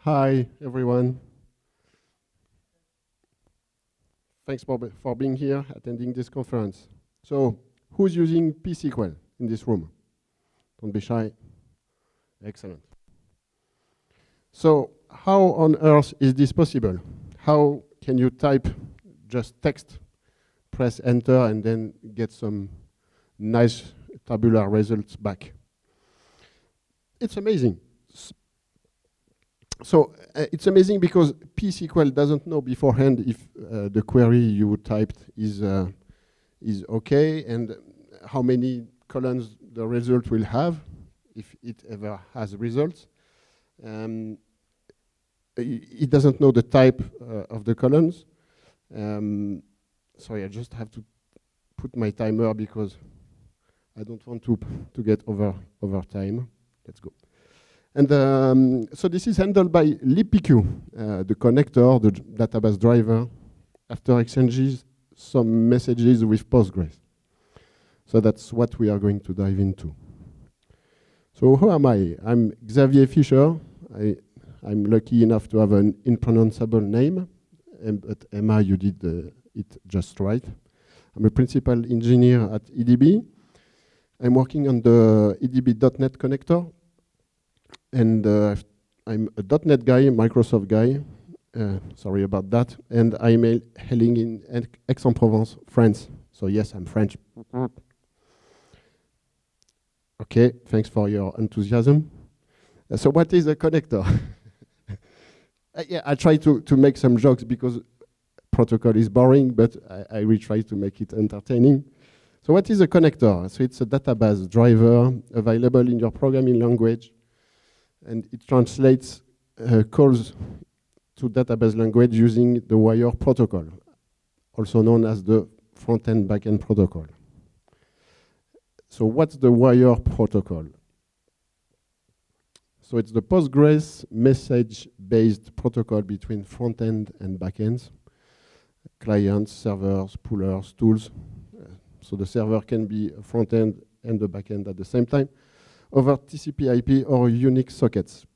Hi, everyone. Thanks for being here, attending this conference. So, who's using PSQL in this room? Don't be shy. Excellent. So, how on earth is this possible? How can you type just text, press enter, and then get some nice tabular results back? It's amazing. So it's amazing because PSQL doesn't know beforehand if the query you typed is okay and how many columns the result will have, if it ever has results. It doesn't know the type of the columns. Sorry, I just have to put my timer because I don't want to get over time. Let's go. And so this is handled by libpq, the connector, the database driver, after exchanges some messages with Postgres. So that's what we are going to dive into. So who am I? I'm Xavier Fischer. I'm lucky enough to have an unpronounceable name, but Emma, you did it just right. I'm a principal engineer at EDB. I'm working on the EDB.NET connector. And I'm a .NET guy, Microsoft guy. Sorry about that. And I'm hailing in Aix-en-Provence, France. So yes, I'm French. Okay, thanks for your enthusiasm. So what is a connector? Yeah, I try to make some jokes because protocol is boring, but I will try to make it entertaining. So what is a connector? So it's a database driver available in your programming language. And it translates calls to database language using the wire protocol, also known as the front-end back-end protocol. So what's the wire protocol? So it's the Postgres message-based protocol between front-end and back-ends, clients, servers, poolers, tools. So the server can be a front-end and a back-end at the same time, over TCP/IP or Unix sockets.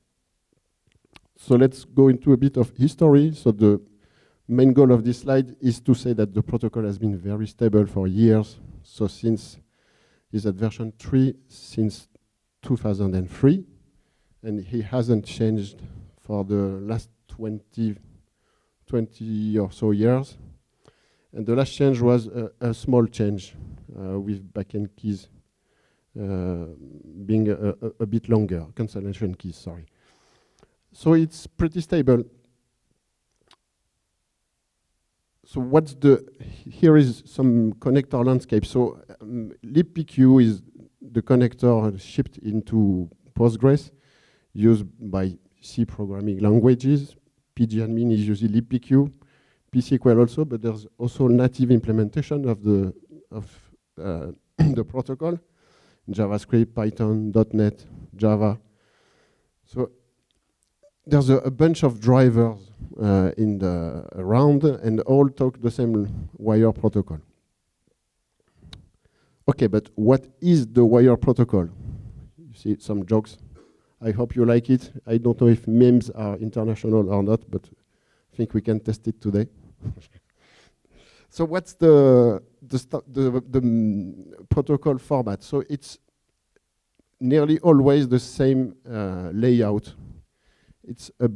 So let's go into a bit of history. So the main goal of this slide is to say that the protocol has been very stable for years. So since is at version 3 since 2003, and he hasn't changed for the last 20 or so years. And the last change was a small change with backend keys being a bit longer, cancellation keys, sorry. So it's pretty stable. So here is some connector landscape. So libpq is the connector shipped into Postgres, used by C programming languages. pgadmin is using libpq, PSQL also, but there's also native implementation of the protocol. JavaScript, Python, .NET, Java. So there's a bunch of drivers around, and all talk the same wire protocol. Okay, but what is the wire protocol? You see some jokes. I hope you like it. I don't know if memes are international or not, but I think we can test it today. So what's the protocol format? So it's nearly always the same layout. It's a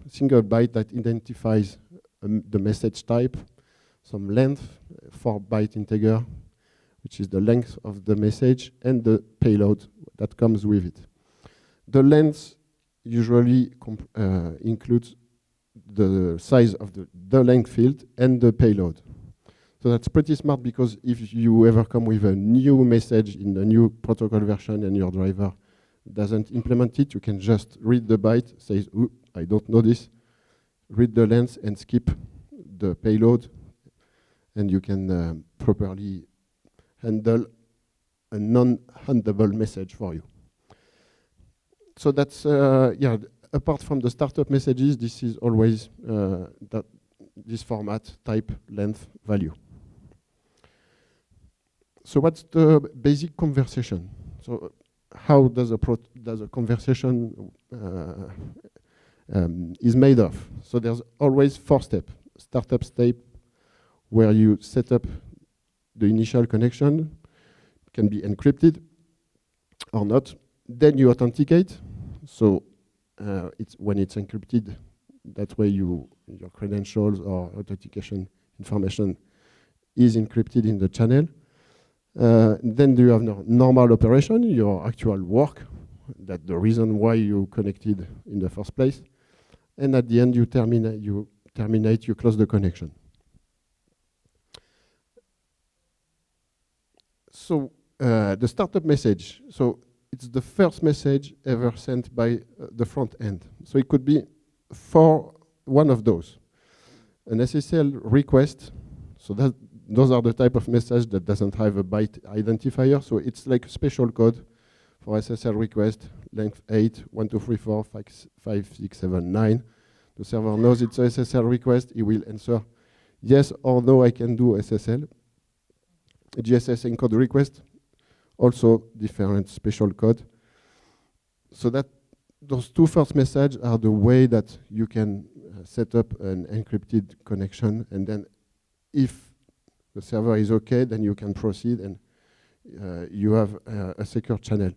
single byte that identifies the message type, some length, 4-byte integer, which is the length of the message, and the payload that comes with it. The length usually includes the size of the length field and the payload. So that's pretty smart because if you ever come with a new message in the new protocol version and your driver doesn't implement it, you can just read the byte, says, ooh, I don't know this, read the length and skip the payload, and you can properly handle a non-handleable message for you. So that's, apart from the startup messages, this is always this format, type, length, value. So what's the basic conversation? So how does a conversation is made of. So there's always 4 steps. Startup step, where you set up the initial connection, can be encrypted or not. Then you authenticate. So when it's encrypted, that way your credentials or authentication information is encrypted in the channel. Then you have normal operation, your actual work, that's the reason why you connected in the first place. And at the end, you terminate, you close the connection. So the startup message, so it's the first message ever sent by the front end. So it could be for one of those. An SSL request, so those are the type of message that doesn't have a byte identifier. So it's like a special code for SSL request, length 8, 1, 2, 3, 4, 5, 6, 7, 9. The server knows it's a SSL request. It will answer yes or no, I can do SSL. A GSS encode request, also different special code. So that those 2 first messages are the way that you can set up an encrypted connection, and then if the server is okay, then you can proceed and you have a secure channel.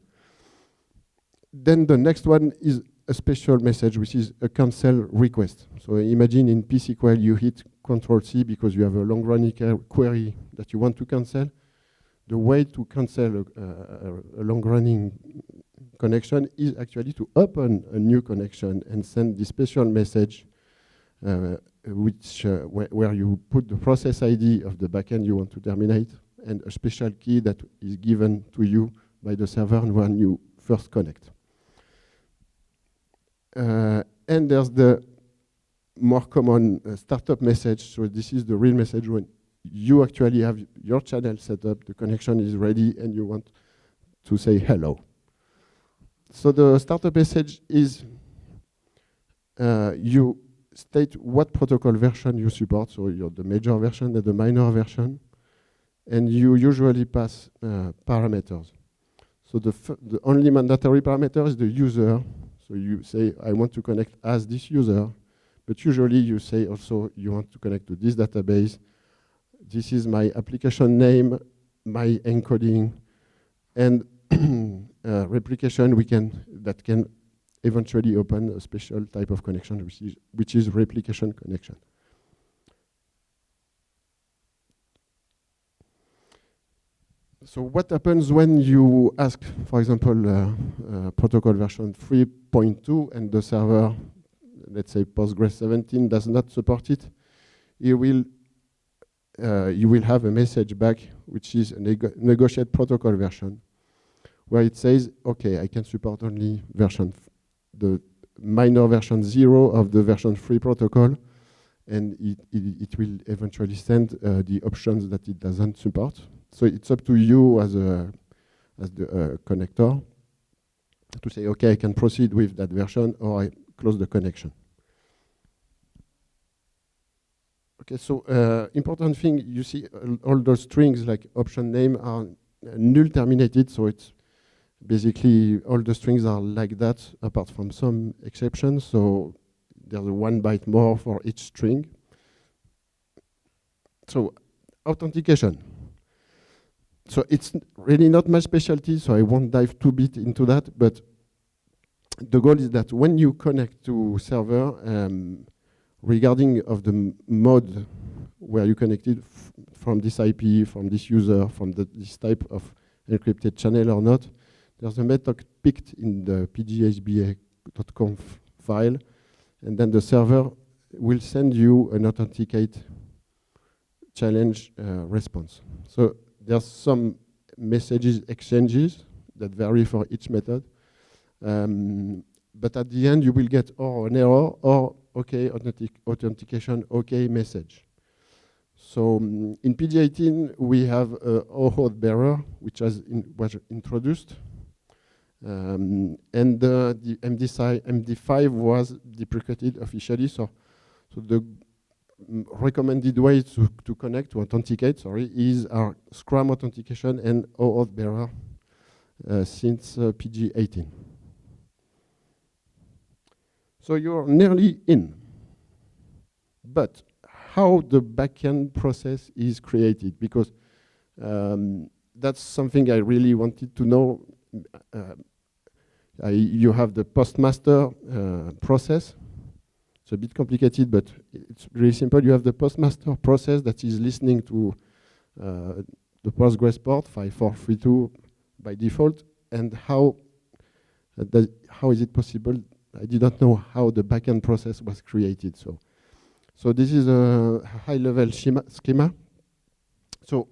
Then the next one is a special message, which is a cancel request. So imagine in PSQL you hit Ctrl+C because you have a long-running query that you want to cancel. The way to cancel a long-running connection is actually to open a new connection and send the special message where you put the process ID of the backend you want to terminate and a special key that is given to you by the server when you first connect. And there's the more common startup message. So this is the real message when you actually have your channel set up, the connection is ready, and you want to say hello. So the startup message is you state what protocol version you support, so the major version and the minor version, and you usually pass parameters. So the only mandatory parameter is the user. So you say, I want to connect as this user, but usually you say also you want to connect to this database. This is my application name, my encoding, and replication that can eventually open a special type of connection, which is replication connection. So what happens when you ask, for example, protocol version 3.2 and the server, let's say Postgres 17, does not support it? You will have a message back, which is a negotiate protocol version, where it says, okay, I can support only the minor version 0 of the version 3 protocol, and it will eventually send the options that it doesn't support. So it's up to you as the connector to say, okay, I can proceed with that version, or I close the connection. Okay, so important thing, you see all those strings like option name are null terminated, so it's basically all the strings are like that, apart from some exceptions. So there's a 1 byte more for each string. So authentication. So it's really not my specialty, so I won't dive too bit into that, but the goal is that when you connect to server, regarding of the mode where you connected from this IP, from this user, from this type of encrypted channel or not, there's a method picked in the pgsba.conf file, and then the server will send you an authenticate challenge response. So there's some messages exchanges that vary for each method. But at the end, you will get or an error or OK authentication, OK message. So in PG18, we have a OAuth bearer, which was introduced. And the MD5 was deprecated officially. So the recommended way to connect, to authenticate, is our Scrum authentication and OAuth bearer since PG18. So you're nearly in. But how the backend process is created, because that's something I really wanted to know. You have the postmaster process. It's a bit complicated, but it's really simple. You have the postmaster process that is listening to the Postgres port 5432 by default, and how is it possible? I didn't know how the backend process was created. So this is a high-level schema. So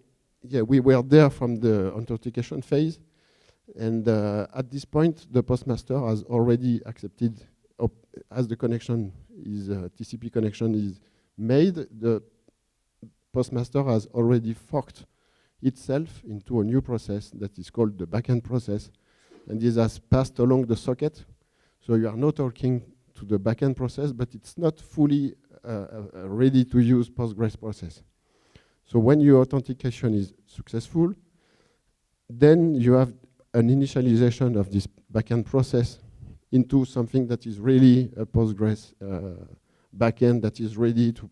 yeah, we were there from the authentication phase, and at this point, the postmaster has already accepted, as the connection is TCP connection is made, the postmaster has already forked itself into a new process that is called the backend process, and this has passed along the socket. So you are not talking to the backend process, but it's not fully ready to use Postgres process. So when your authentication is successful, then you have an initialization of this backend process into something that is really a Postgres backend that is ready to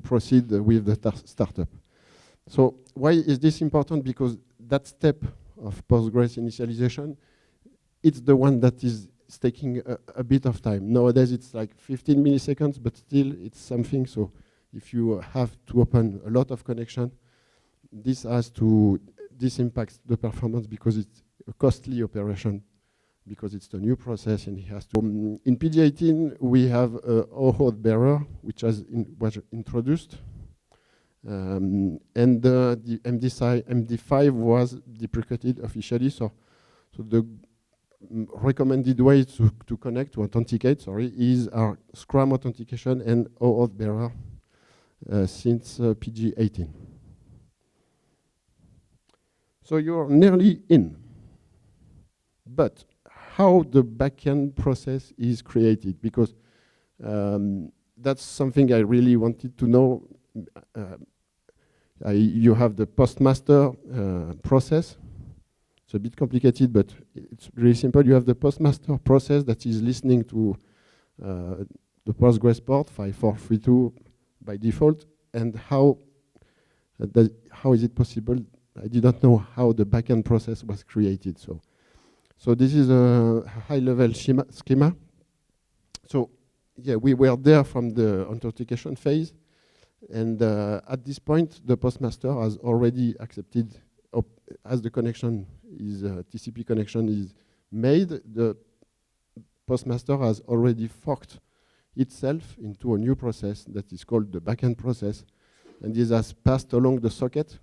proceed with the startup. So why is this important? Because that step of Postgres initialization, it's the one that is taking a bit of time. Nowadays it's like 15 milliseconds, but still it's something. So if you have to open a lot of connection, this impacts the performance because it's a costly operation, because it's a new process and it has to. In PG18 we have a OAuth bearer which was introduced, and the MD5 was deprecated officially. So the recommended way to connect, to authenticate, is our Scrum authentication and OAuth bearer since PG18. So you're nearly in. But how the backend process is created, because that's something I really wanted to know. You have the postmaster process. It's a bit complicated, but it's really simple. You have the postmaster process that is listening to the Postgres port 5432 by default, and how is it possible? I didn't know how the backend process was created. So this is a high-level schema. So yeah, we were there from the authentication phase, and at this point, the postmaster has already accepted, as the connection is TCP connection is made, the postmaster has already forked itself into a new process that is called the backend process, and this has passed along the socket.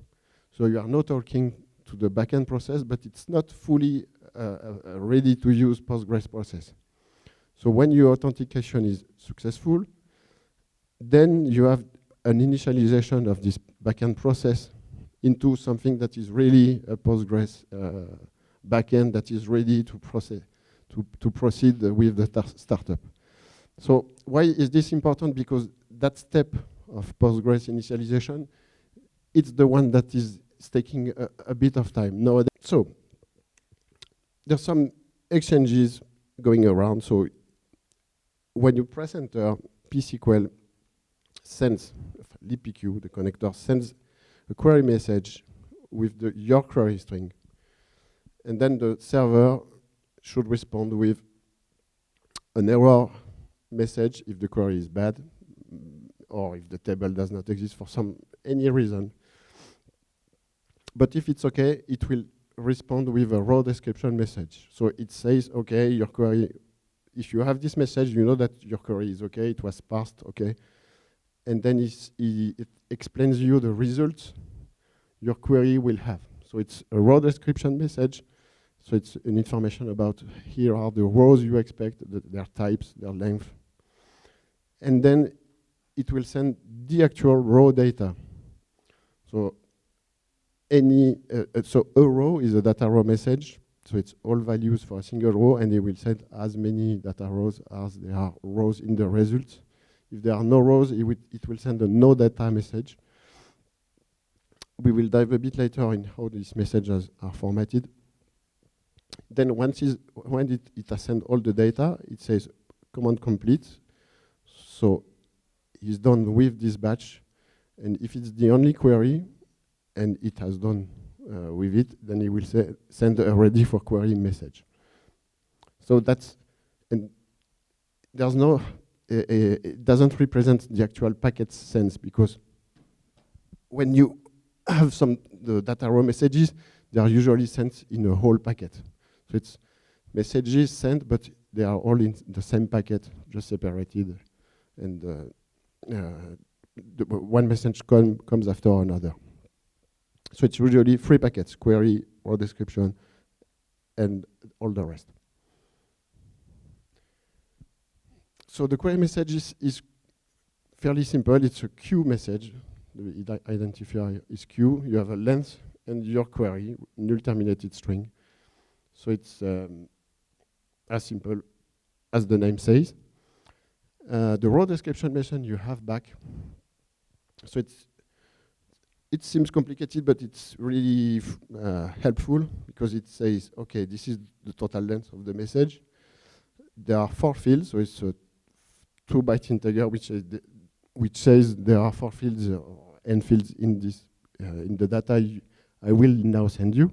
So you are not talking to the backend process, but it's not fully ready to use Postgres process. So when your authentication is successful, then you have an initialization of this backend process into something that is really a Postgres backend that is ready to proceed with the startup. So why is this important? Because that step of Postgres initialization, it's the one that is taking a bit of time nowadays. So there's some exchanges going around. So when you press enter, pSQL sends, libpq, the connector, sends a query message with your query string. And then the server should respond with an error message if the query is bad, or if the table does not exist for any reason. But if it's okay, it will respond with a raw description message. So it says, okay, your query, if you have this message, you know that your query is okay, it was parsed, okay. And then it explains you the results your query will have. So it's a raw description message. So it's an information about here are the rows you expect, their types, their length. And then it will send the actual raw data. So so a row is a data row message. So it's all values for a single row, and it will send as many data rows as there are rows in the results. If there are no rows, it will send a no data message. We will dive a bit later in how these messages are formatted. Then when it has sent all the data, it says command complete. So he's done with this batch. And if it's the only query, and it has done with it, then he will send a ready for query message. So that's, and there's no, it doesn't represent the actual packet sense, because when you have the data row messages, they are usually sent in a whole packet. So it's messages sent, but they are all in the same packet, just separated. And one message comes after another. So it's usually 3 packets: query, row description, and all the rest. So the query message is fairly simple. It's a queue message. The identifier is queue. You have a length and your query, null terminated string. So it's as simple as the name says. The row description message you have back. So it seems complicated, but it's really helpful, because it says, okay, this is the total length of the message. There are 4 fields, so it's a 2-byte integer, which says there are 4 fields or n fields in this in the data I will now send you,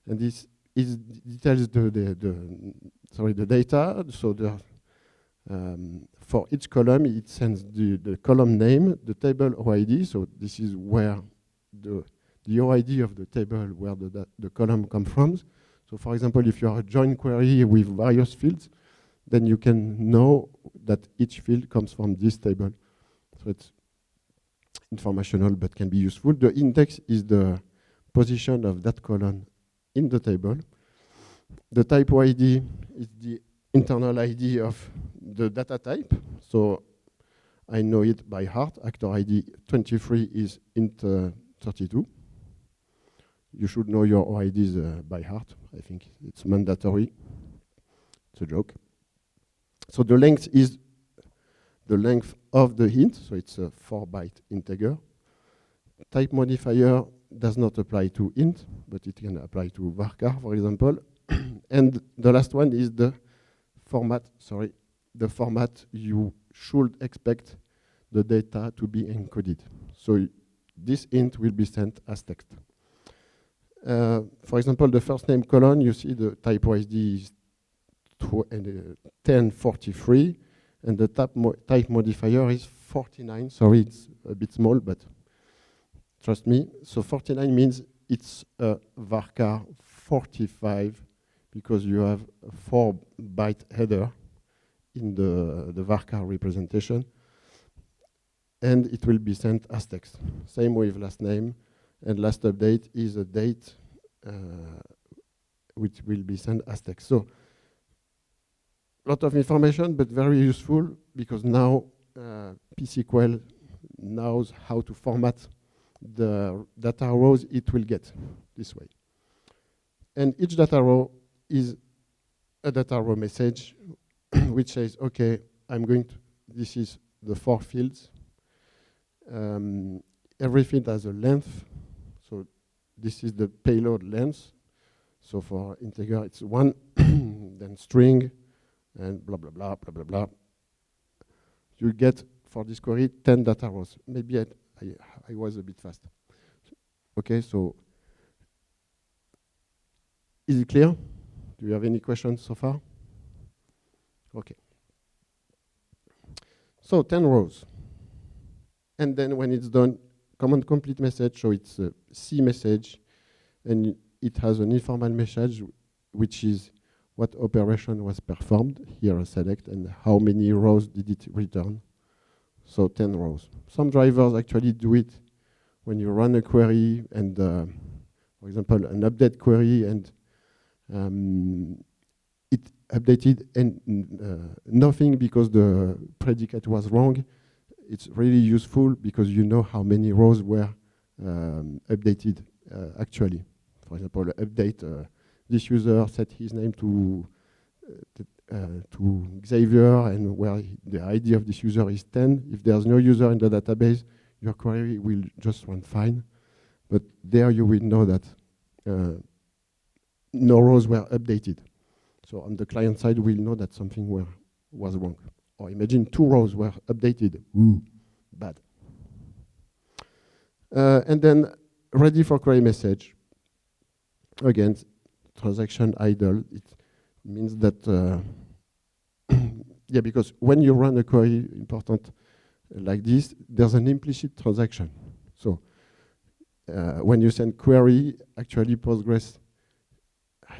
and this details the data. So for each column, it sends the column name, the table OID. So this is where the OID of the table where the column comes from. So for example, if you are a join query with various fields, then you can know that each field comes from this table. So it's informational, but can be useful. The index is the position of that column in the table. The type OID is the internal ID of the data type. So I know it by heart. Actor ID 23 is int 32. You should know your OIDs by heart. I think it's mandatory. It's a joke. So the length is the length of the hint, so it's a 4-byte integer. Type modifier does not apply to int, but it can apply to varchar, for example. And the last one is the format, the format you should expect the data to be encoded. So this int will be sent as text. For example, the first name colon, you see the type OID is 1043, and the type modifier is 49. Sorry, it's a bit small, but trust me. So 49 means it's a varchar 45, because you have a 4-byte header in the varchar representation, and it will be sent as text. Same with last name, and last update is a date which will be sent as text. So a lot of information, but very useful, because now PSQL knows how to format the data rows it will get this way. And each data row is a data row message which says, okay, this is the 4 fields. Every field has a length. So this is the payload length. So for integer, it's 1, then string, and blah, blah, blah, blah, blah, blah. You get, for this query, 10 data rows. Maybe I was a bit fast. Okay, so is it clear? Do you have any questions so far? Okay. So 10 rows. And then when it's done, command complete message, so it's a C message, and it has an informal message, which is what operation was performed, here a select, and how many rows did it return. So 10 rows. Some drivers actually do it when you run a query, and for example, an update query, and it updated and nothing because the predicate was wrong. It's really useful because you know how many rows were updated actually. For example, update this user set his name to Xavier, and where the ID of this user is 10. If there's no user in the database, your query will just run fine. But there you will know that no rows were updated. So on the client side, we'll know that something was wrong. Or imagine 2 rows were updated. Ooh, bad. And then ready for query message. Again, transaction idle. It means that, yeah, because when you run a query important like this, there's an implicit transaction. So when you send query, actually Postgres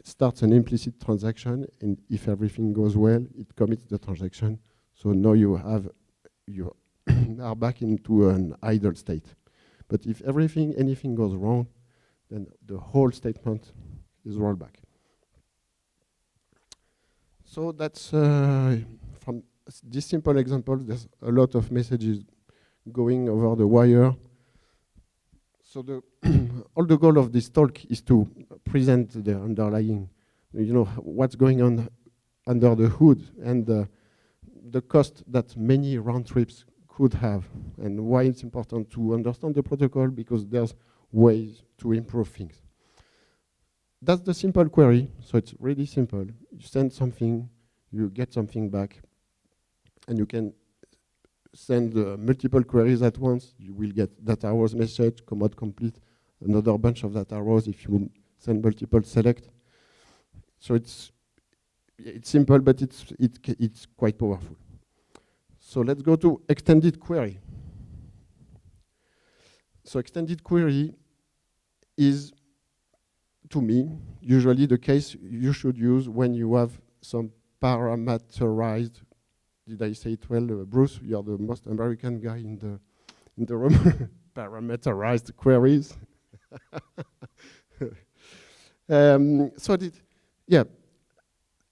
starts an implicit transaction, and if everything goes well, it commits the transaction. So now you are back into an idle state. But if anything goes wrong, then the whole statement is rolled back. So that's from this simple example. There's a lot of messages going over the wire. So all the goal of this talk is to present the underlying, what's going on under the hood and the cost that many round trips could have, and why it's important to understand the protocol, because there's ways to improve things. That's the simple query, so it's really simple. You send something, you get something back, and you can send multiple queries at once. You will get data rows message, command complete, another bunch of data rows if you send multiple select. So it's simple, but it's quite powerful. So let's go to extended query. So extended query is, to me, usually the case you should use when you have some parameterized. Did I say it well, Bruce? You are the most American guy in the room. Parameterized queries. Yeah.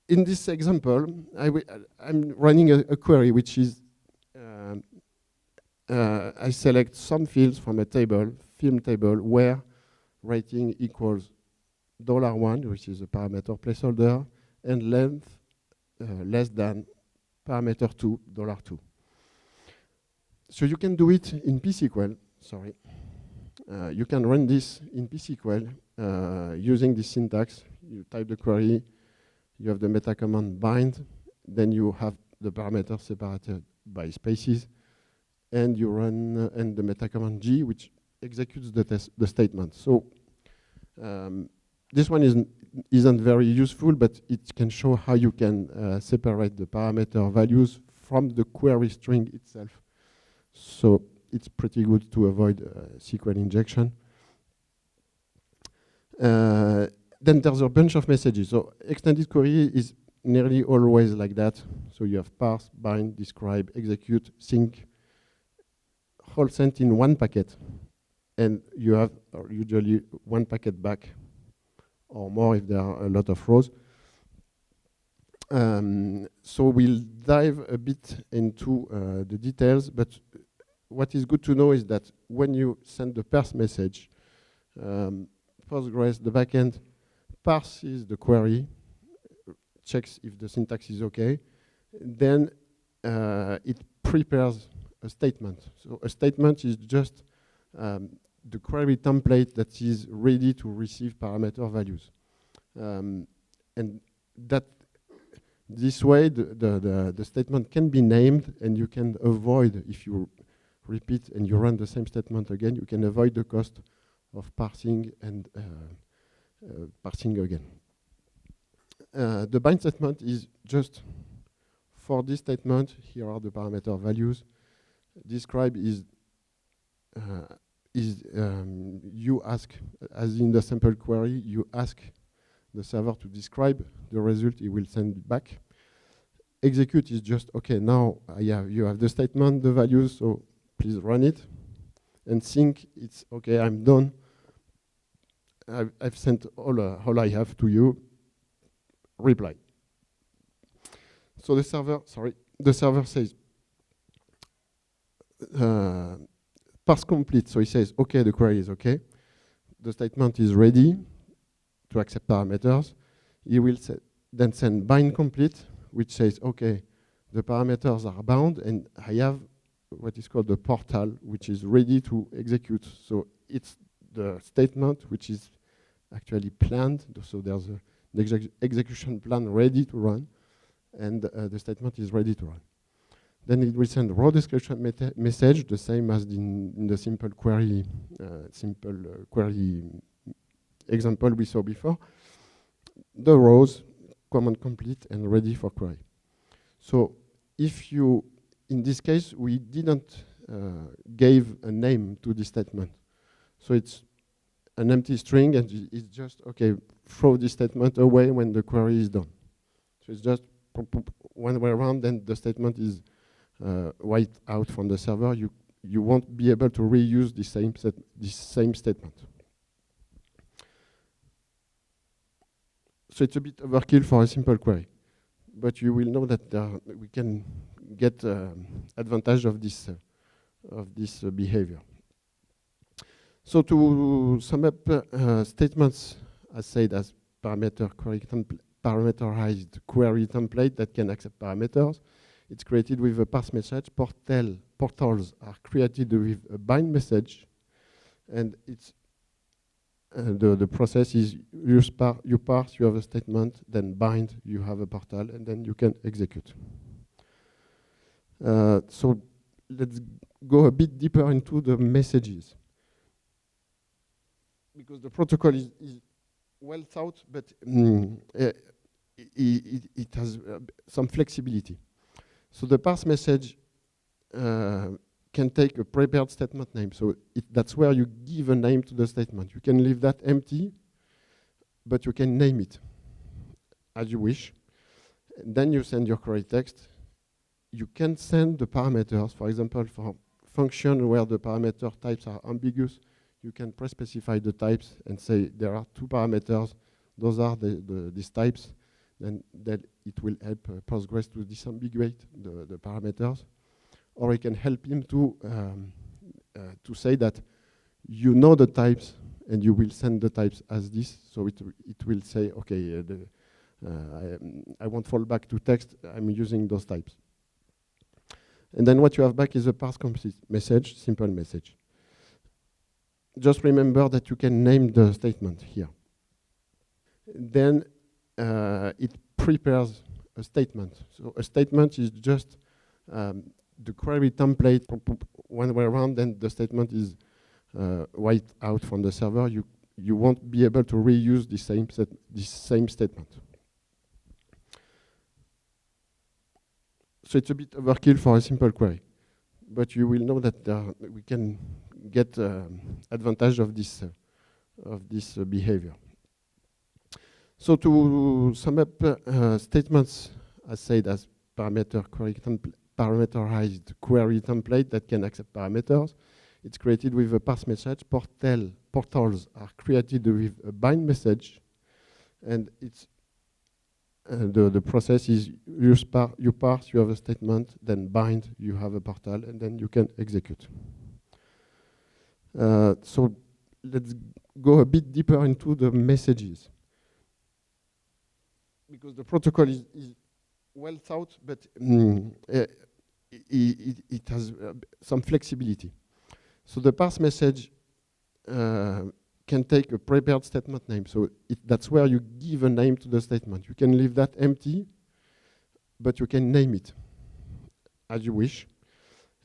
In this example, I'm running a query which is I select some fields from a table, film table, where rating equals $1, which is a parameter placeholder, and length less than parameter 2, $2. So you can do it in PSQL, sorry. You can run this in PSQL using this syntax. You type the query, you have the meta command bind, then you have the parameters separated by spaces, and you run and the meta command G, which executes the statement. So this one isn't very useful, but it can show how you can separate the parameter values from the query string itself. So it's pretty good to avoid SQL injection. Then there's a bunch of messages. So extended query is nearly always like that. So you have parse, bind, describe, execute, sync, all sent in one packet. And you have usually one packet back or more if there are a lot of rows. So we'll dive a bit into the details, but what is good to know is that when you send the parse message, Postgres, the backend, parses the query, checks if the syntax is okay, then it prepares a statement. So a statement is just the query template that is ready to receive parameter values. And that this way, the statement can be named, and you can avoid, if you repeat and you run the same statement again, you can avoid the cost of parsing and parsing again. The bind statement is just for this statement. Here are the parameter values. Describe is you ask, as in the sample query, you ask the server to describe the result it will send back. Execute is just, okay, now you have the statement, the values, so please run it. And sync, it's, okay, I'm done. I've sent all I have to you. Reply. So the server says, parse complete. So he says, okay, the query is okay. The statement is ready to accept parameters. He will then send bind complete, which says, okay, the parameters are bound, and I have what is called the portal, which is ready to execute. So it's the statement which is actually planned. So there's an execution plan ready to run. and the statement is ready to run. Then it will send a raw description message, the same as in the simple query example we saw before. The rows, command complete and ready for query. So if you, in this case, we didn't give a name to this statement. So it's an empty string and it's just, okay, throw this statement away when the query is done. So it's just one way around, then the statement is wiped out from the server. You won't be able to reuse the same statement. So it's a bit overkill for a simple query, but you will know that we can get advantage of this behavior. So to sum up, statements are said as parameterized query template that can accept parameters. It's created with a parse message. Portals are created with a bind message, and it's the process is you parse, you have a statement, then bind, you have a portal, and then you can execute. So let's go a bit deeper into the messages, because the protocol is well thought, but it has some flexibility. So the parse message can take a prepared statement name. So that's where you give a name to the statement. You can leave that empty, but you can name it as you wish. And then you send your query text. You can send the parameters, for example, for function where the parameter types are ambiguous. You can pre-specify the types and say there are two parameters. Those are these types. Then that it will help Postgres to disambiguate the parameters. Or you can help him to say that you know the types and you will send the types as this. So it will say, okay, I won't fall back to text. I'm using those types. And then what you have back is a parse complete message, simple message. Just remember that you can name the statement here. Then it prepares a statement. So a statement is just the query template one way around, then the statement is wiped out from the server. You won't be able to reuse the same statement. So it's a bit overkill for a simple query, but you will know that we can get advantage of this behavior. So to sum up, statements are said as parameterized query template that can accept parameters. It's created with a parse message. Portals are created with a bind message, and it's the process is you parse, you have a statement, then bind, you have a portal, and then you can execute. So let's go a bit deeper into the messages, because the protocol is well thought, but it has some flexibility. So the parse message can take a prepared statement name. So that's where you give a name to the statement. You can leave that empty, but you can name it as you wish.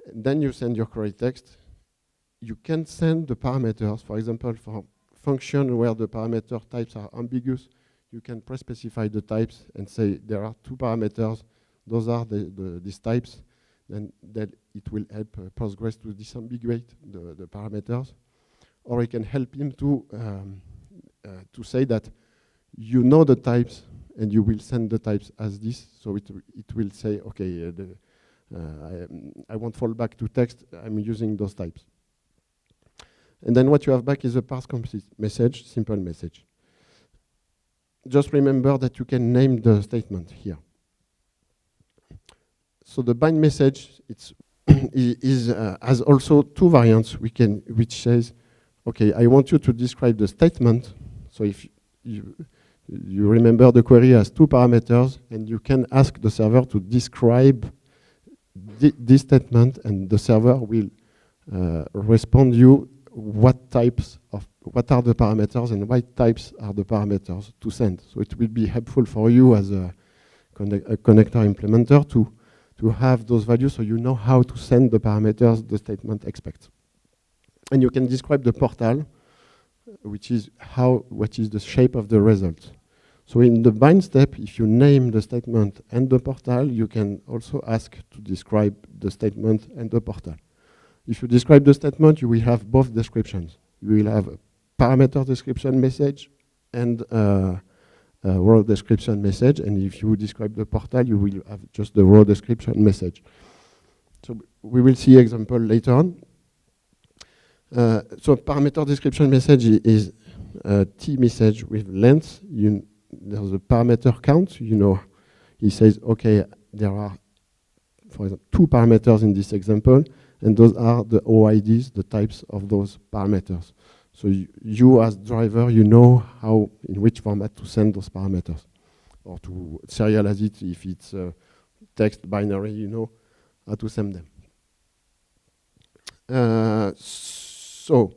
And then you send your query text. You can send the parameters, for example, for function where the parameter types are ambiguous. You can pre-specify the types and say there are two parameters. Those are these types. Then that it will help Postgres to disambiguate the parameters. Or you can help him to say that you know the types and you will send the types as this. So it will say, okay, I won't fall back to text. I'm using those types. And then what you have back is a parse complete message, simple message. Just remember that you can name the statement here. So the bind message has also two variants which says, okay, I want you to describe the statement. So if you remember the query has two parameters, and you can ask the server to describe this statement, and the server will respond you what are the parameters and what types are the parameters to send. So it will be helpful for you as a connector implementer to have those values so you know how to send the parameters the statement expects. And you can describe the portal, which is what is the shape of the result. So in the bind step, if you name the statement and the portal, you can also ask to describe the statement and the portal. If you describe the statement, you will have both descriptions. You will have a parameter description message and a raw description message. And if you describe the portal, you will have just the raw description message. So we will see example later on. So parameter description message is a T message with length. There's a parameter count. He says, okay, there are, for example, 2 parameters in this example, and those are the OIDs, the types of those parameters. So you as driver, you know in which format to send those parameters, or to serialize it if it's text binary, you know how to send them. So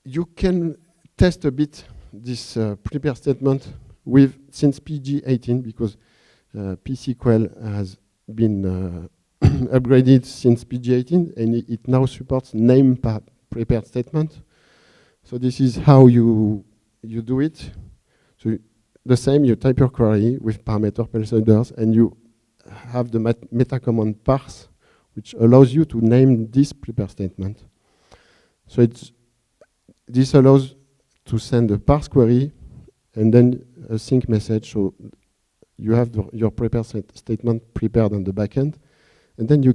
you can test a bit this prepare statement since PG18, because PSQL has been upgraded since PG18, and it now supports name prepared statement. So this is how you do it. So the same, you type your query with parameter placeholders, and you have the meta command parse, which allows you to name this prepare statement. So this allows to send a parse query and then a sync message. So you have your prepare statement prepared on the backend, and then you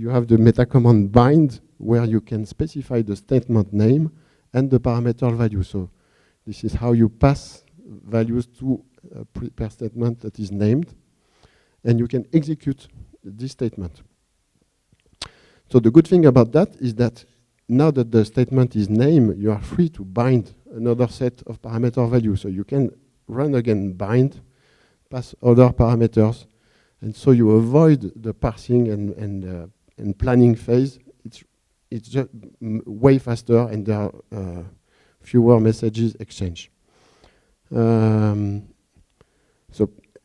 have the meta command bind, where you can specify the statement name and the parameter value. So this is how you pass values to a prepare statement that is named, and you can execute this statement. So the good thing about that is that now that the statement is named, you are free to bind another set of parameter values. So you can run again bind, pass other parameters, and so you avoid the parsing and planning phase. It's just way faster, and there are fewer messages exchanged. So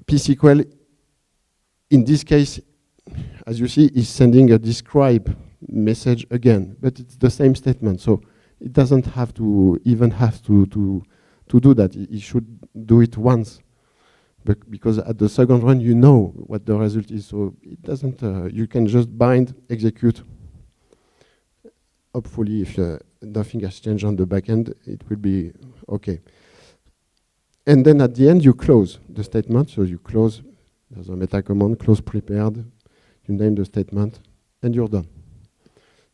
PSQL, in this case, as you see, is sending a describe message again, but it's the same statement, so it doesn't have to do that. It should do it once, because at the second run you know what the result is, so it doesn't. You can just bind, execute. Hopefully, if nothing has changed on the backend, it will be okay. And then at the end, you close the statement. So you close. There's a meta command, close prepared. You name the statement, and you're done.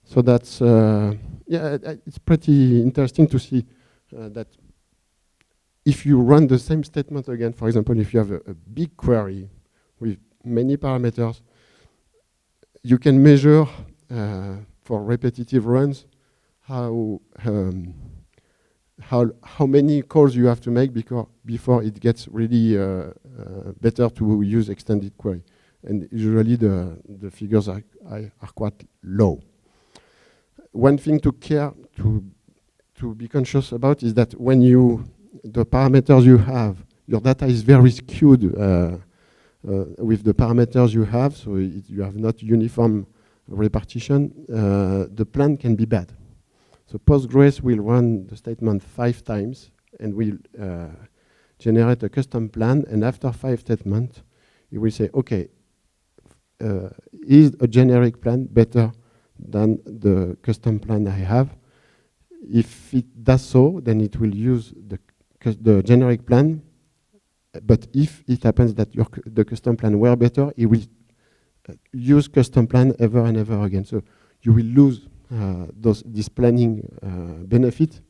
So that's it's pretty interesting to see that if you run the same statement again, for example, if you have a big query with many parameters, you can measure for repetitive runs how many calls you have to make before it gets really better to use extended query. And usually the figures are quite low. One thing to be conscious about is that when the parameters you have, your data is very skewed with the parameters you have, so you have not uniform repartition, the plan can be bad. So Postgres will run the statement 5 times and will generate a custom plan, and after 5 statements, it will say, okay, is a generic plan better than the custom plan I have? If it does so, then it will use the generic plan, but if it happens that the custom plan were better, it will use custom plan ever and ever again. So you will lose this planning benefit.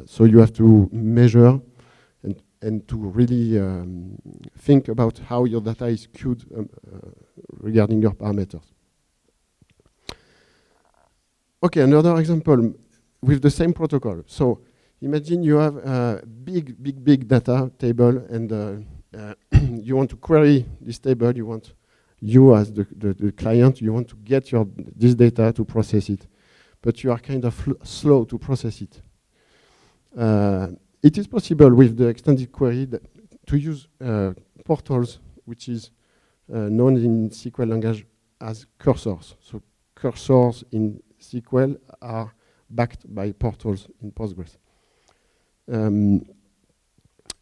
So you have to measure and to really think about how your data is queued regarding your parameters. Okay, another example with the same protocol. So imagine you have a big data table, and you want to query this table. You as the client, you want to get this data to process it, but you are kind of slow to process it. It is possible with the extended query to use portals, which is known in SQL language as cursors. So cursors in SQL are backed by portals in Postgres.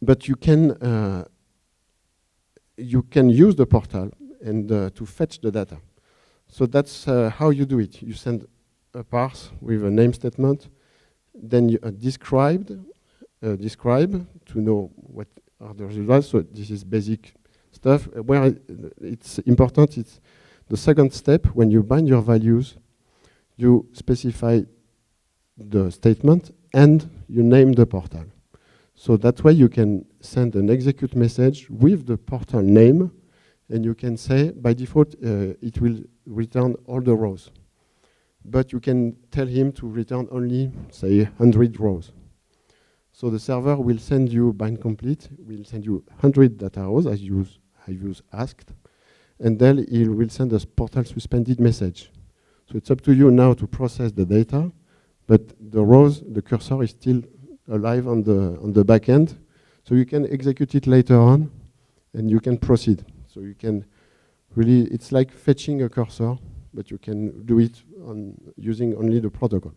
But you can use the portal and to fetch the data. So that's how you do it. You send a parse with a name statement, then you describe to know what are the results. So this is basic stuff. Where it's important, it's the second step. When you bind your values, you specify the statement and you name the portal. So that way you can send an execute message with the portal name, and you can say by default it will return all the rows. But you can tell him to return only, say, 100 rows. So the server will send you bind complete, will send you 100 data rows as you asked, and then it will send us portal suspended message. So it's up to you now to process the data, but the rows, the cursor is still alive on the back end, so you can execute it later on, and you can proceed. So you can really, it's like fetching a cursor, but you can do it using only the protocol.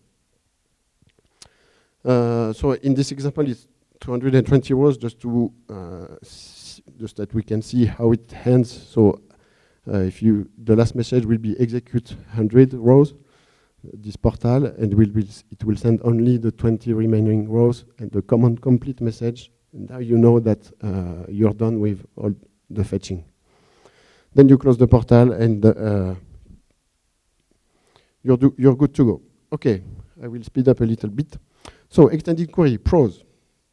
So in this example, it's 220 rows just to just that we can see how it ends. So if the last message will be execute 100 rows, this portal, and it will send only the 20 remaining rows and the command complete message. And now you know that you're done with all the fetching. Then you close the portal and you're good to go. Okay, I will speed up a little bit. So extended query, pros,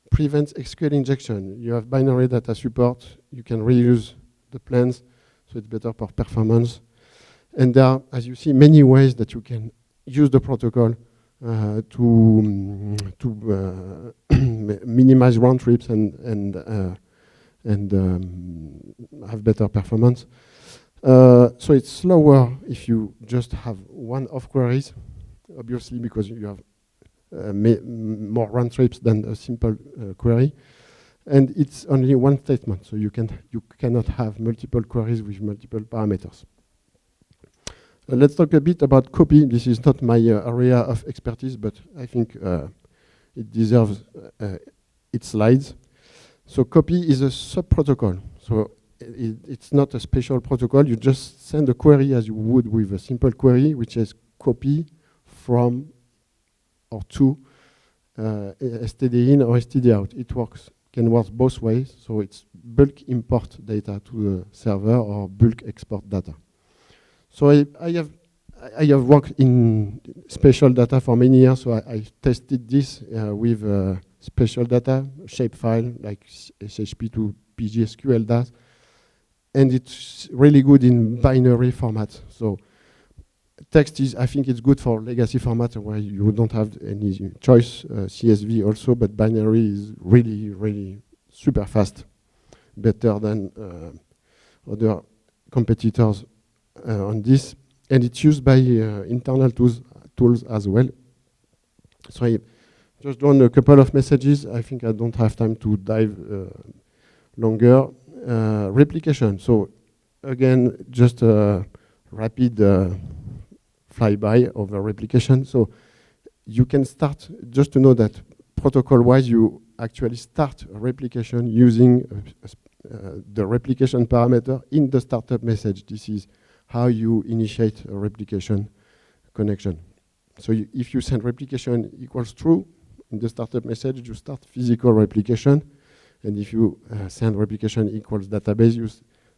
prevents SQL injection. You have binary data support. You can reuse the plans, so it's better for performance. And there are, as you see, many ways that you can use the protocol to minimize round trips and have better performance. So it's slower if you just have one-off queries, obviously, because you have more round trips than a simple query. And it's only one statement, so you cannot have multiple queries with multiple parameters. Let's talk a bit about copy. This is not my area of expertise, but I think it deserves its slides. So copy is a sub-protocol. So it's not a special protocol. You just send a query as you would with a simple query, which is copy from or to std in or std out. It can work both ways. So it's bulk import data to the server or bulk export data. So I have worked in special data for many years. So I tested this with special data, shapefile like SHP to PGSQL does. And it's really good in binary format. So text is, I think it's good for legacy format where you don't have any choice, CSV also, but binary is really, really super fast, better than other competitors on this. And it's used by internal tools as well. So I just drawn a couple of messages. I think I don't have time to dive longer. Replication. So again, just a rapid flyby of a replication. So you can start, just to know that protocol-wise, you actually start a replication using the replication parameter in the startup message. This is how you initiate a replication connection. So if you send replication equals true in the startup message, you start physical replication. And if you send replication equals database, you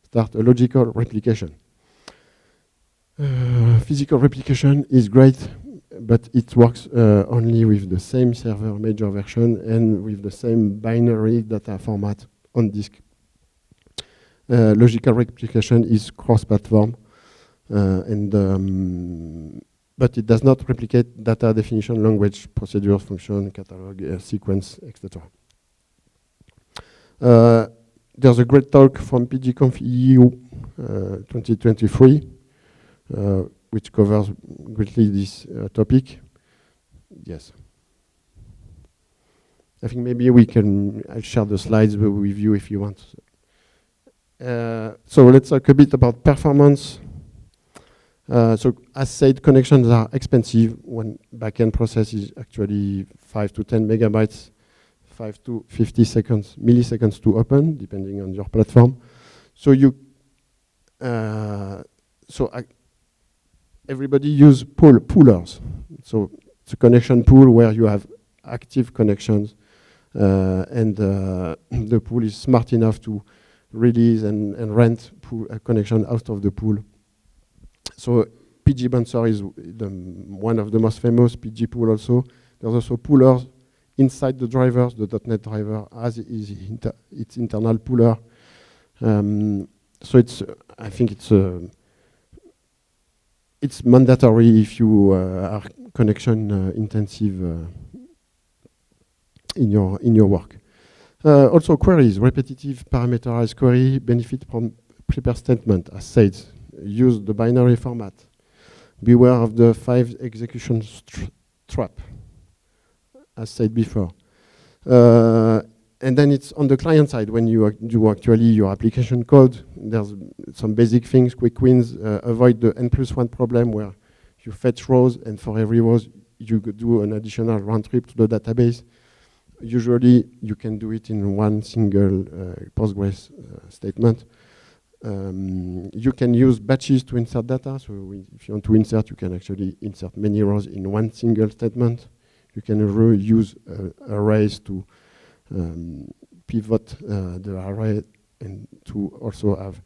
start a logical replication. Physical replication is great, but it works only with the same server major version and with the same binary data format on disk. Logical replication is cross-platform, but it does not replicate data definition, language, procedures, function, catalog, sequence, etc. There's a great talk from PGConf EU 2023, which covers greatly this topic. Yes. I think maybe I'll share the slides with you if you want. So let's talk a bit about performance. So as said, connections are expensive. One backend process is actually 5 to 10 megabytes, 5 to 50 milliseconds to open, depending on your platform. So everybody use poolers. So it's a connection pool where you have active connections, and the pool is smart enough to release and rent a connection out of the pool. So PG Bouncer is one of the most famous PG pool also. There's also poolers inside the drivers. The .NET driver has its internal pooler. So I think it's mandatory if you are connection intensive in your work. Also queries, repetitive parameterized query benefit from prepare statement, as said. Use the binary format. Beware of the 5 execution trap, as said before. And then it's on the client side when you do actually your application code. There's some basic things, quick wins. Avoid the n+1 problem where you fetch rows, and for every row you do an additional round trip to the database. Usually you can do it in one single Postgres statement. You can use batches to insert data. So if you want to insert, you can actually insert many rows in one single statement. You can use arrays to pivot the array and to also have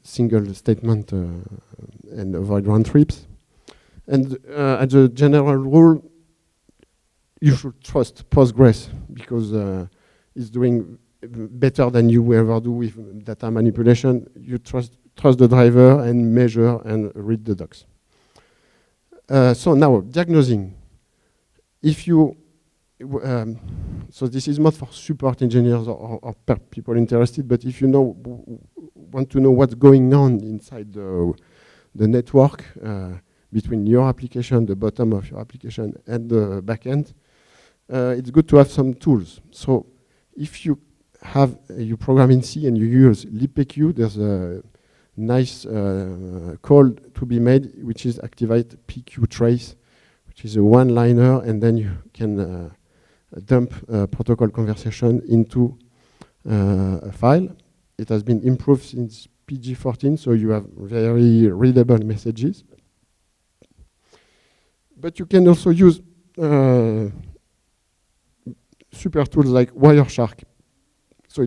single statement and avoid round trips. And as a general rule, you should trust Postgres because it's doing better than you will ever do with data manipulation. You trust the driver and measure and read the docs. So now, diagnosing. If you, so this is not for support engineers or people interested, but if you want to know what's going on inside the network between your application, the bottom of your application, and the backend, it's good to have some tools. So if you program in C and you use libpq, there's a nice call to be made, which is activate pq trace, which is a one-liner, and then you can dump protocol conversation into a file. It has been improved since PG14, so you have very readable messages. But you can also use super tools like Wireshark. So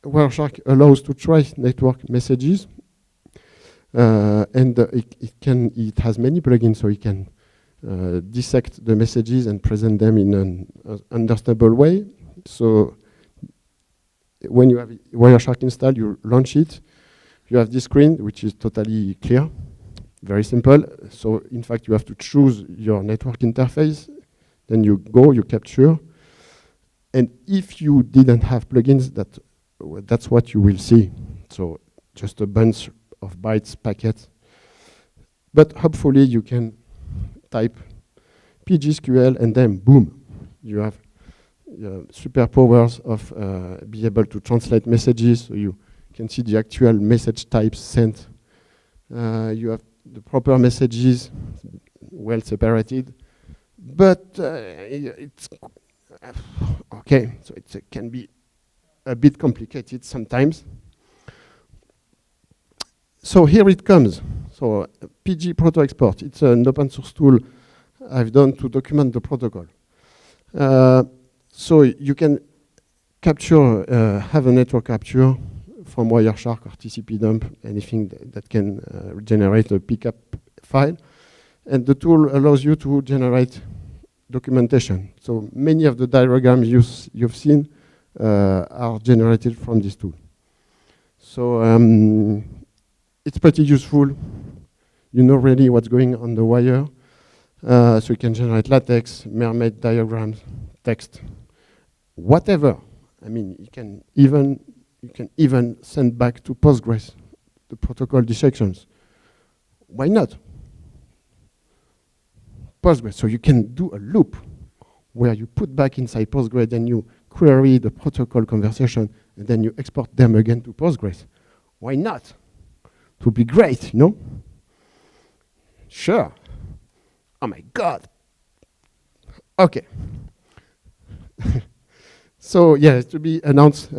Wireshark allows to trace network messages, and it has many plugins, so it can dissect the messages and present them in an understandable way. So when you have Wireshark installed, you launch it. You have this screen, which is totally clear, very simple. So in fact, you have to choose your network interface. Then you capture. And if you didn't have plugins, that's what you will see. So just a bunch of bytes packets. But hopefully you can type PGSQL and then boom, you have superpowers of be able to translate messages. So you can see the actual message types sent. You have the proper messages well separated. But it's okay, so it can be a bit complicated sometimes. So here it comes. So PG Proto Export, it's an open source tool I've done to document the protocol. So you can capture, have a network capture from Wireshark or TCP dump, anything that can generate a pickup file. And the tool allows you to generate documentation. So many of the diagrams you've seen are generated from this tool. So it's pretty useful. You know really what's going on the wire. So you can generate latex, mermaid diagrams, text, whatever. I mean, you can even send back to Postgres the protocol dissections. Why not? Postgres, so you can do a loop. where you put back inside Postgres, then you query the protocol conversation, and then you export them again to Postgres. Why not? It would be great, you know? Sure. Oh my God. Okay. So yeah, to be announced.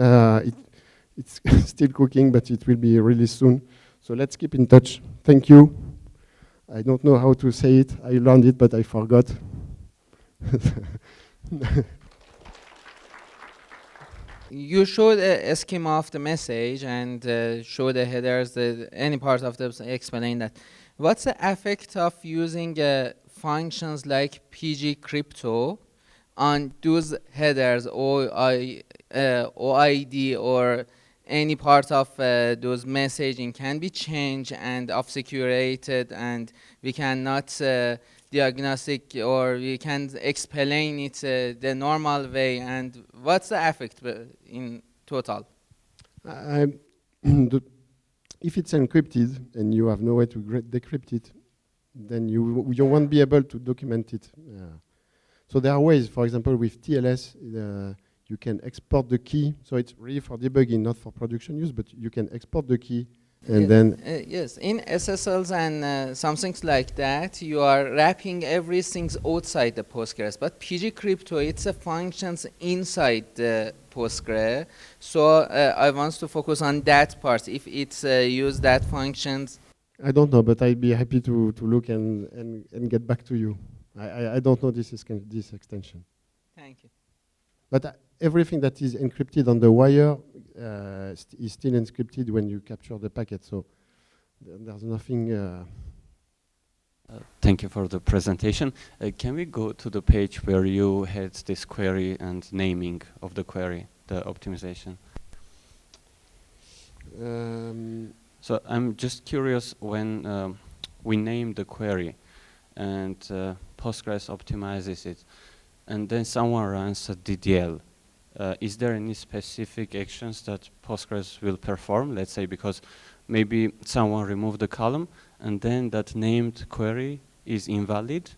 It's still cooking, but it will be released soon. So let's keep in touch. Thank you. I don't know how to say it. I learned it, but I forgot. You showed a schema of the message and show the headers, any part of the explain that. What's the effect of using functions like PG crypto on those headers, OID or any part of those messaging can be changed and obfuscated, and we cannot diagnostic, or we can explain it the normal way, and what's the effect in total? If it's encrypted and you have no way to decrypt it, then you won't be able to document it. So there are ways, for example, with TLS, you can export the key. So it's really for debugging, not for production use, but you can export the key and then... yes, in SSLs and some things like that, you are wrapping everything outside the Postgres. But PG crypto, it's a functions inside the Postgres. So I want to focus on that part. If it's use that functions. I don't know, but I'd be happy to look and get back to you. I don't know this extension. Thank you. But everything that is encrypted on the wire is still encrypted when you capture the packet. So there's nothing. Thank you for the presentation. Can we go to the page where you had this query and naming of the query, the optimization? So I'm just curious, when we name the query and Postgres optimizes it, and then someone runs a DDL, is there any specific actions that Postgres will perform? Let's say because maybe someone removed the column and then that named query is invalid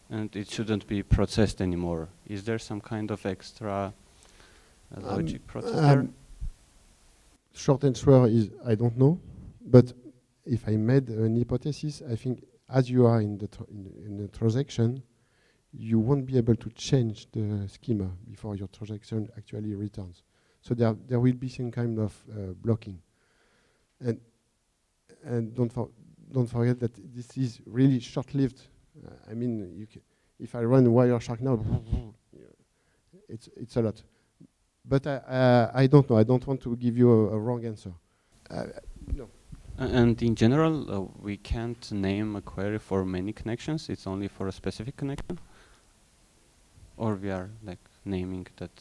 and it shouldn't be processed anymore. Is there some kind of extra logic process there? Short answer is I don't know. But if I made an hypothesis, I think as you are in the transaction, you won't be able to change the schema before your transaction actually returns. So there will be some kind of blocking. And don't forget that this is really short-lived. I mean, if I run Wireshark now, it's a lot. But I don't know. I don't want to give you a wrong answer. No. And in general, we can't name a query for many connections. It's only for a specific connection. Or we are like naming that.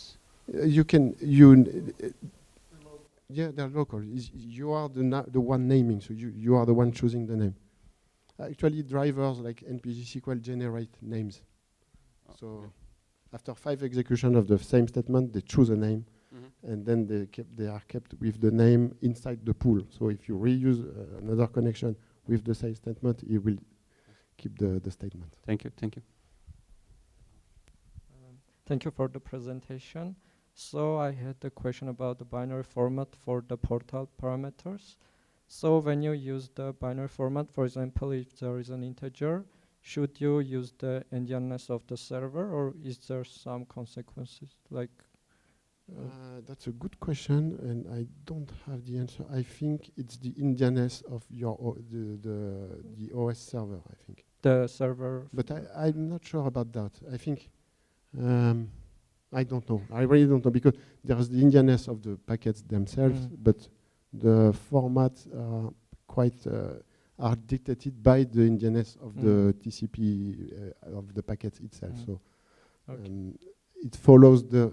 Yeah, they're local. You are the one naming, so you are the one choosing the name. Actually, drivers like PGSQL generate names. Oh, so okay. After 5 executions of the same statement, they choose a name, and then they are kept with the name inside the pool. So if you reuse another connection with the same statement, it will keep the statement. Thank you. Thank you. Thank you for the presentation. So I had a question about the binary format for the portal parameters. So when you use the binary format, for example, if there is an integer, should you use the endianness of the server, or is there some consequences? Like, that's a good question, and I don't have the answer. I think it's the endianness of your the OS server. I think the server. But I'm not sure about that. I think. I don't know. I really don't know, because there's the endianness of the packets themselves, but the formats are quite are dictated by the endianness of the TCP of the packets itself. So it follows the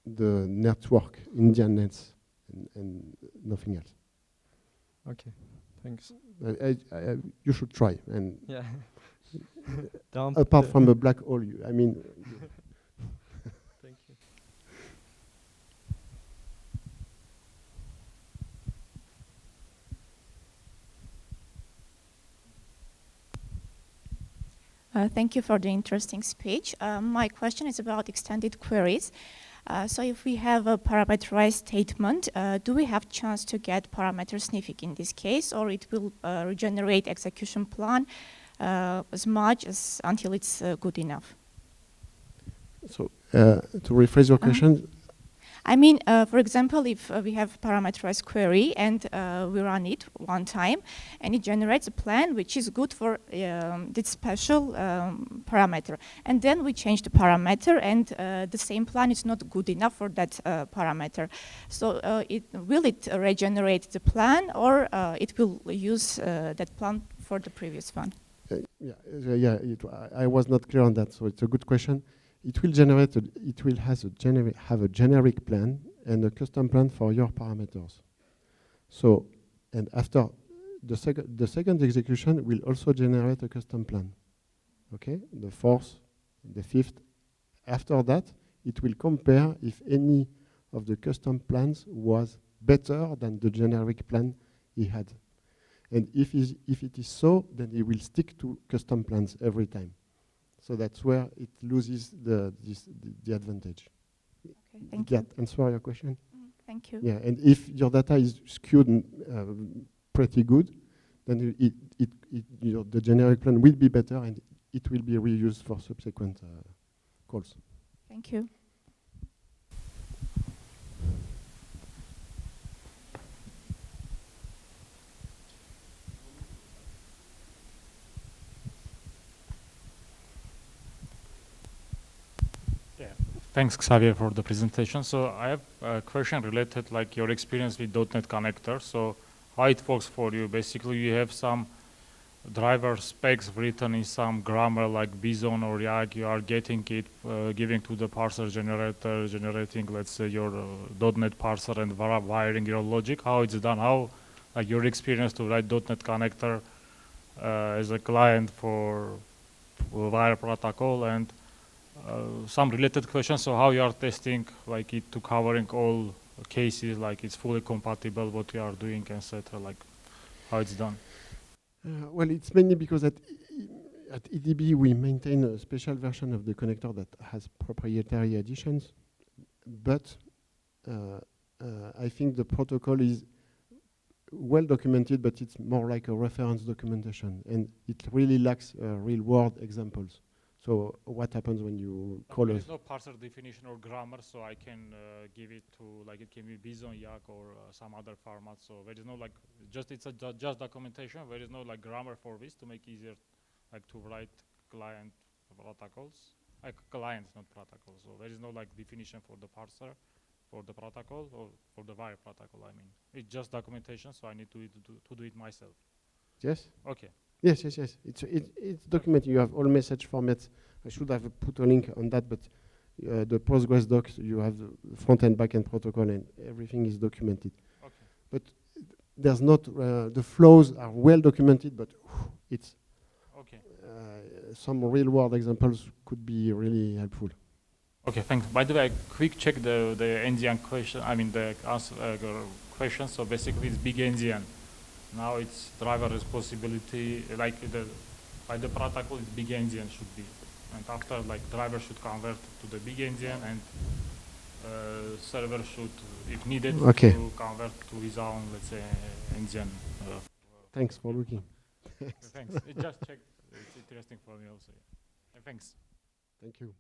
network endianness and nothing else. Okay, thanks. You should try. And yeah. Apart from a black hole, I mean. Thank you. Thank you for the interesting speech. My question is about extended queries. So if we have a parameterized statement, do we have chance to get parameter sniffing in this case, or it will regenerate execution plan as much as until it's good enough? So to rephrase your question, I mean, for example, if we have parameterized query and we run it one time, and it generates a plan which is good for this special parameter, and then we change the parameter, and the same plan is not good enough for that parameter. So will it regenerate the plan, or it will use that plan for the previous one? I was not clear on that, so it's a good question. It will generate. It will have a generic plan and a custom plan for your parameters. So, and after the second execution will also generate a custom plan. Okay, the fourth, the fifth. After that, it will compare if any of the custom plans was better than the generic plan he had, and if it is so, then he will stick to custom plans every time. So that's where it loses the advantage. Okay, thank you. Did that answer your question? Thank you. Yeah, and if your data is skewed pretty good, then the generic plan will be better, and it will be reused for subsequent calls. Thank you. Thanks, Xavier, for the presentation. So I have a question related, like your experience with .NET Connector. So how it works for you? Basically, you have some driver specs written in some grammar like Bison or React. You are getting it, giving to the parser generator, generating, let's say, your .NET parser and wiring your logic. How it's done? How, like your experience to write .NET Connector as a client for wire protocol, and some related questions. So how you are testing like it to covering all cases, like it's fully compatible what we are doing, etc. Like how it's done. Well, it's mainly because at EDB we maintain a special version of the connector that has proprietary additions, but I think the protocol is well documented, but it's more like a reference documentation, and it really lacks real-world examples. So what happens when you call there us? is no parser definition or grammar, so I can give it to, like, it can be Bison, Yak, or some other format. So there is no like it's just documentation. There is no like grammar for this to make easier, like to write client protocols, like clients, not protocols. So there is no like definition for the parser, for the protocol, or for the wire protocol. I mean, it's just documentation, so I need to do it myself. Yes. Okay. Yes. It's documented. You have all message formats. I should have put a link on that, but the Postgres docs, you have the front-end, back-end protocol, and everything is documented. Okay. But there's not, the flows are well documented, but it's, okay. Some real-world examples could be really helpful. Okay, thanks. By the way, quick check the endian question. I mean the answer question. So basically, it's big endian. Now it's driver responsibility, like by the protocol, it's big endian should be, and after like driver should convert to the big endian, and server should, if needed, to convert to his own, let's say, endian. Thanks for looking. Thanks. It just checked. It's interesting for me also. Yeah. Thanks. Thank you.